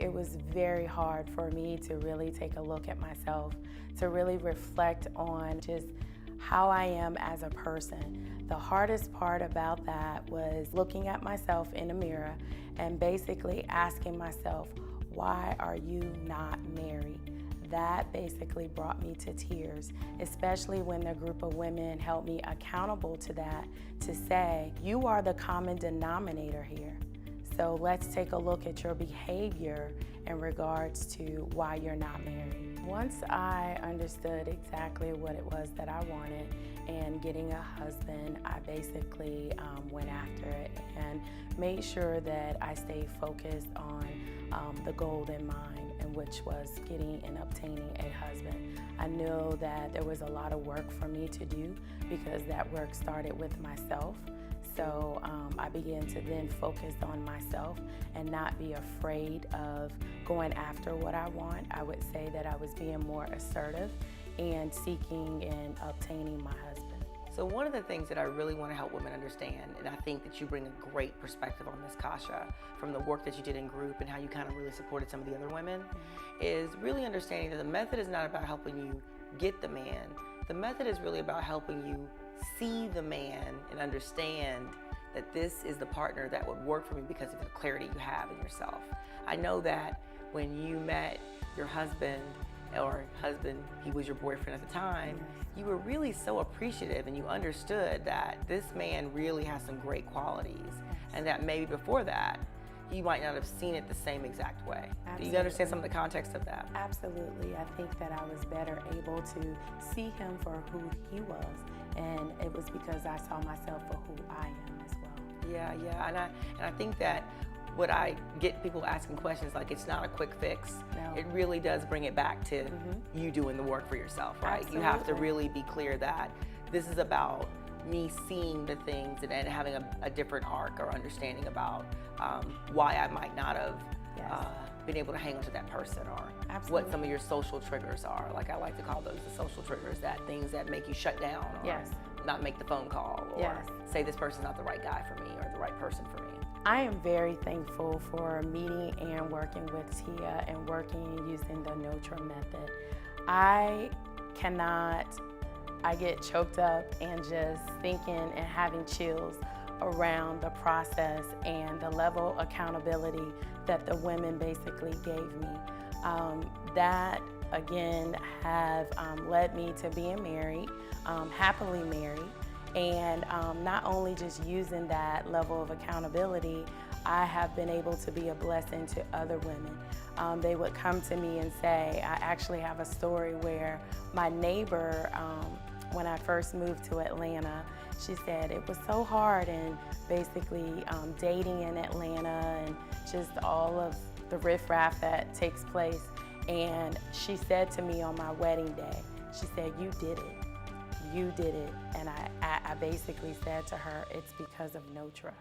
it was very hard for me to really take a look at myself, to really reflect on just how I am as a person. The hardest part about that was looking at myself in the mirror and basically asking myself, why are you not married? That basically brought me to tears, especially when the group of women held me accountable to that, to say, you are the common denominator here. So let's take a look at your behavior in regards to why you're not married. Once I understood exactly what it was that I wanted and getting a husband, I basically went after it and made sure that I stayed focused on the goal in mind, and which was getting and obtaining a husband. I knew that there was a lot of work for me to do because that work started with myself. So I began to then focus on myself and not be afraid of going after what I want. I would say that I was being more assertive and seeking and obtaining my husband. So one of the things that I really want to help women understand, and I think that you bring a great perspective on this, Kasha, from the work that you did in group and how you kind of really supported some of the other women, is really understanding that the method is not about helping you get the man. The method is really about helping you see the man and understand that this is the partner that would work for me because of the clarity you have in yourself. I know that when you met your husband, he was your boyfriend at the time, you were really so appreciative and you understood that this man really has some great qualities, and that maybe before that, you might not have seen it the same exact way. Absolutely. Do you understand some of the context of that? Absolutely. I think that I was better able to see him for who he was, and it was because I saw myself for who I am as well. Yeah, and I think that what I get people asking questions like, it's not a quick fix. No. It really does bring it back to you doing the work for yourself, right? Absolutely. You have to really be clear that this is about me seeing the things and having a different arc or understanding about why I might not have been able to hang on to that person, or what some of your social triggers are. Like I like to call those the social triggers, that things that make you shut down or not make the phone call or say this person's not the right guy for me or the right person for me. I am very thankful for meeting and working with Tia and working using the Notre method. I get choked up and just thinking and having chills around the process and the level of accountability that the women basically gave me. That again have led me to being married, happily married. And not only just using that level of accountability, I have been able to be a blessing to other women. They would come to me and say, I actually have a story where my neighbor, when I first moved to Atlanta, she said it was so hard and basically dating in Atlanta and just all of the riffraff that takes place. And she said to me on my wedding day, she said, you did it. You did it. And I basically said to her, it's because of Notre.